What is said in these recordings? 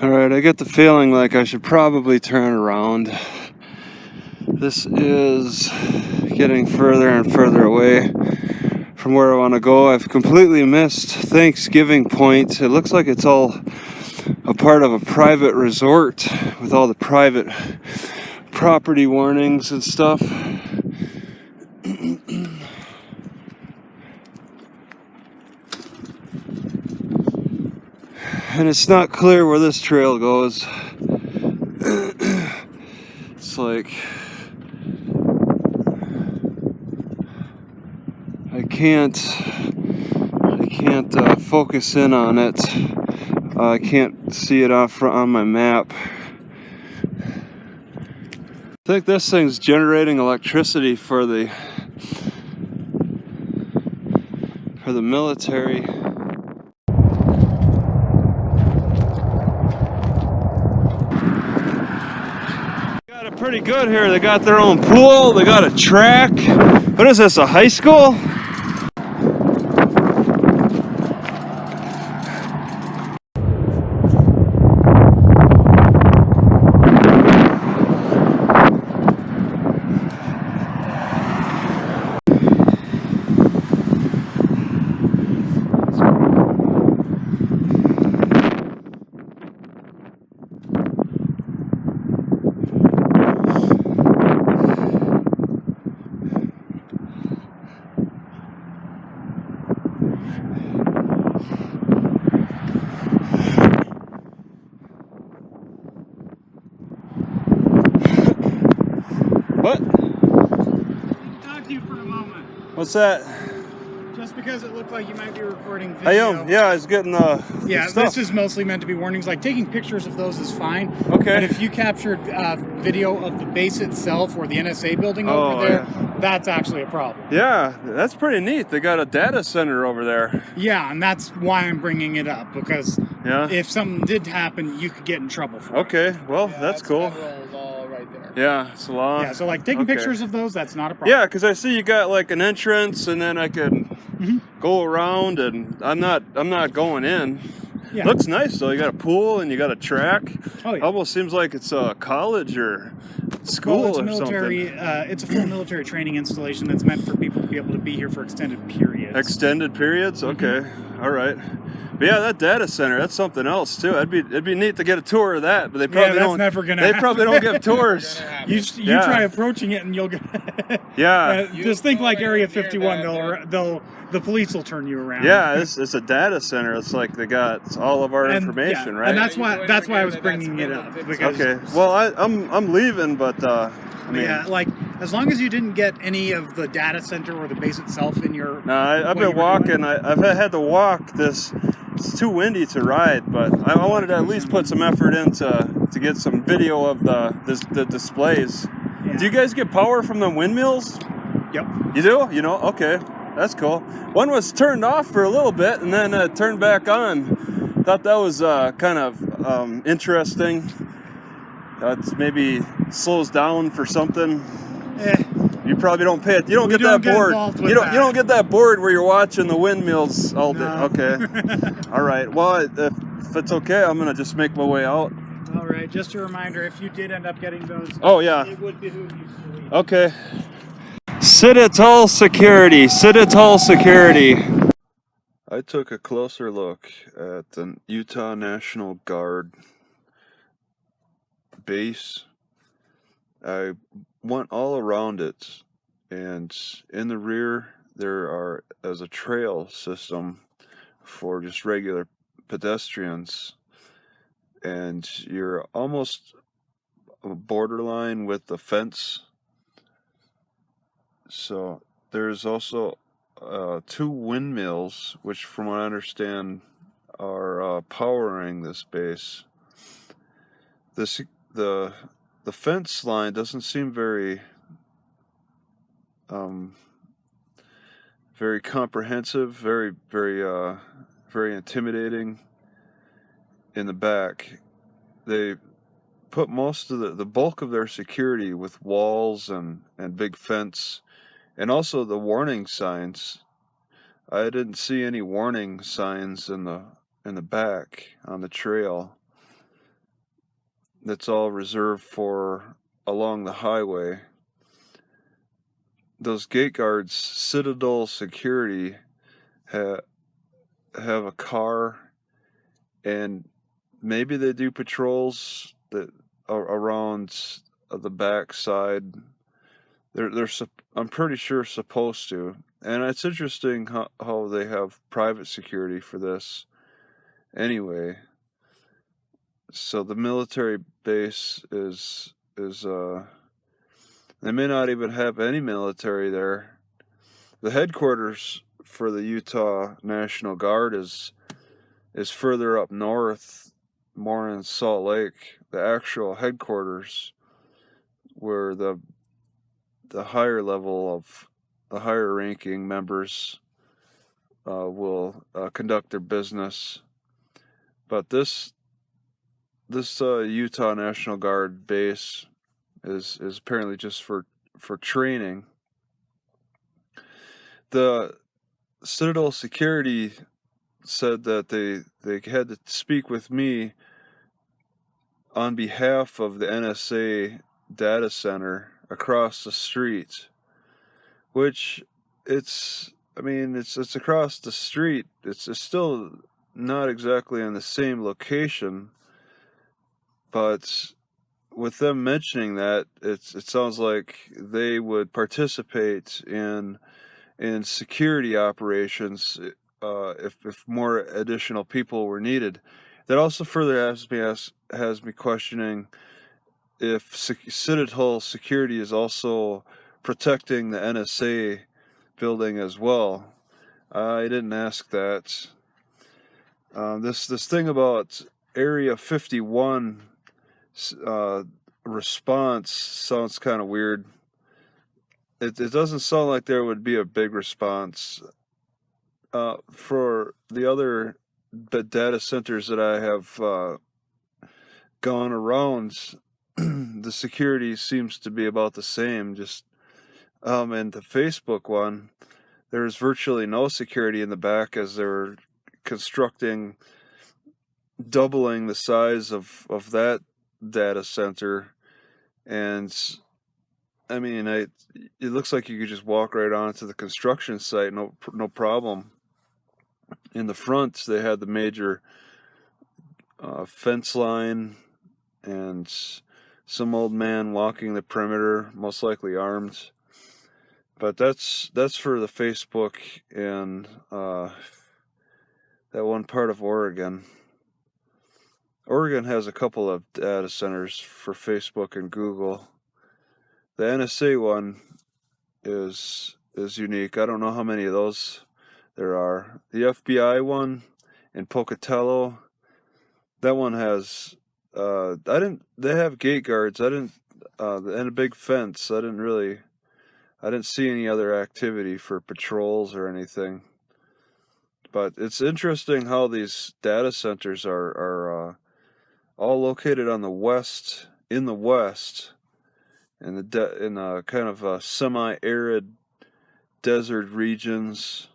Alright, I get the feeling like I should probably turn around. This is getting further and further away from where I want to go. I've completely missed Thanksgiving Point. It looks like it's all a part of a private resort with all the private property warnings and stuff. And it's not clear where this trail goes. It's like I can't focus in on it. I can't see it on my map. I think this thing's generating electricity for the military. Got it pretty good here. They got their own pool. They got a track. What is this, a high school? What? Talk to you for a moment. What's that? Just because it looked like you might be recording video. I am. Yeah, I was getting the Yeah, stuff. this is mostly meant to be warnings. Like taking pictures of those is fine. Okay. But if you captured video of the base itself or the NSA building over there, that's actually a problem. Yeah, that's pretty neat. They got a data center over there. Yeah, and that's why I'm bringing it up, because if something did happen, you could get in trouble for it. Okay, well, that's cool. All right there. Yeah, it's a lot. Yeah, so like taking pictures of those, that's not a problem. Yeah, because I see you got like an entrance, and then I can go around, and I'm not going in. Yeah. Looks nice though. You got a pool and you got a track. Oh yeah. Almost seems like it's a college or school Well, it's or military, something. it's a full military training installation that's meant for people to be able to be here for extended periods. Extended periods? Okay. All right. But yeah, that data center, that's something else too. It'd be neat to get a tour of that, but they probably that's never gonna They happen. probably don't give tours. You try approaching it and you'll get just think like Area 51, the police will turn you around. Yeah, it's a data center. It's like they got all of our information, right? And that's why I was bringing it up. Because, okay. Well, I'm leaving, but I mean, yeah, like as long as you didn't get any of the data center or the base itself in your. No, I've been walking. I've had to walk this. It's too windy to ride, but I wanted to at least put some effort in to get some video of the displays. Yeah. Do you guys get power from the windmills? Yep. You do? You know? Okay. That's cool. One was turned off for a little bit and then turned back on. Thought that was kind of interesting. It's maybe slows down for something. You probably don't pay it. You don't get that bored. You don't get that bored where you're watching the windmills all day. No. Okay. All right. Well, if it's okay, I'm gonna just make my way out. All right. Just a reminder: if you did end up getting those, it would behoove you to leave. Okay. Citadel Security. Citadel Security. I took a closer look at the Utah National Guard base. I went all around it, and in the rear there is a trail system for just regular pedestrians, and you're almost borderline with the fence. So there's also 2 windmills, which from what I understand are powering this base. The fence line doesn't seem very comprehensive, very intimidating. In the back, they put most of the bulk of their security with walls and big fence, and also the warning signs. I didn't see any warning signs in the back on the trail. that's all reserved for along the highway. Those gate guards, Citadel Security, have a car, and maybe they do patrols that around the back side. I'm pretty sure supposed to, and it's interesting how they have private security for this. Anyway, so the military base is they may not even have any military there. The headquarters for the Utah National Guard is further up north, more in Salt Lake. The actual headquarters, where the higher level of the higher ranking members will conduct their business. But this Utah National Guard base is apparently just for training. The Citadel Security said that they had to speak with me on behalf of the NSA data center across the street, which it's across the street. It's still not exactly in the same location, but with them mentioning that, it sounds like they would participate in security operations if more additional people were needed. That also further has me questioning if Citadel Security is also protecting the NSA building as well. I didn't ask that. This thing about Area 51 response sounds kind of weird. It doesn't sound like there would be a big response. For the other data centers that I have gone around, the security seems to be about the same. Just and the Facebook one, there's virtually no security in the back, as they're constructing, doubling the size of that data center. And I mean, it looks like you could just walk right onto the construction site, no problem. In the front, they had the major fence line and some old man walking the perimeter, most likely armed. But that's for the Facebook in that one part of Oregon. Oregon has a couple of data centers for Facebook and Google. The NSA one is unique. I don't know how many of those there are. The FBI one in Pocatello, that one has they have gate guards. And a big fence. I didn't see any other activity for patrols or anything. But it's interesting how these data centers are all located on the west, in the west, in a kind of semi-arid desert regions,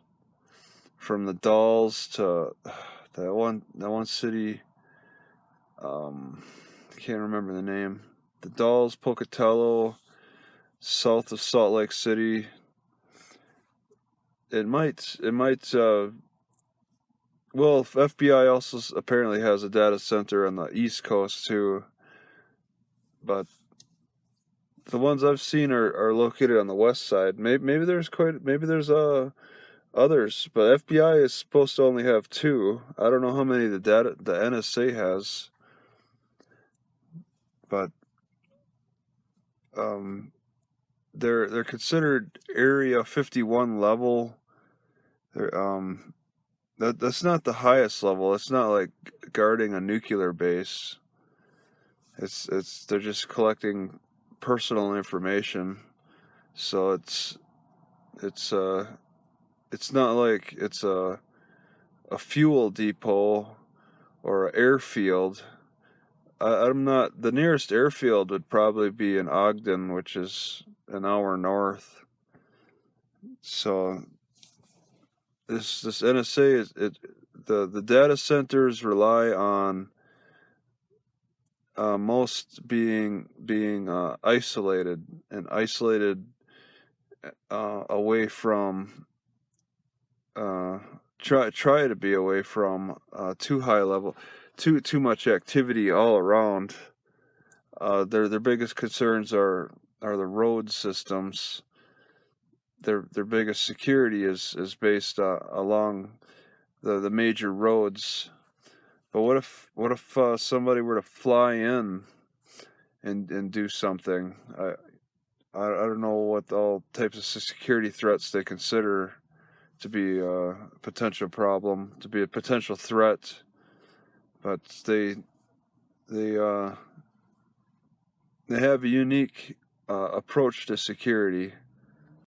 from the Dalles to that one city. I can't remember the name. The Dalles, Pocatello, south of Salt Lake City. It might. Well, FBI also apparently has a data center on the East Coast too, but the ones I've seen are located on the west side. Maybe there's others, but FBI is supposed to only have 2. I don't know how many the NSA has, but they're considered Area 51 level. That's not the highest level. It's not like guarding a nuclear base. They're just collecting personal information. So it's not like it's a fuel depot or an airfield. I'm not. The nearest airfield would probably be in Ogden, which is an hour north. So this NSA the data centers rely on most being isolated away from try to be away from too high level, too much activity all around. Their biggest concerns are the road systems. Their biggest security is based along the major roads. But what if somebody were to fly in and do something? I don't know what all types of security threats they consider to be a potential problem, to be a potential threat, but they have a unique approach to security.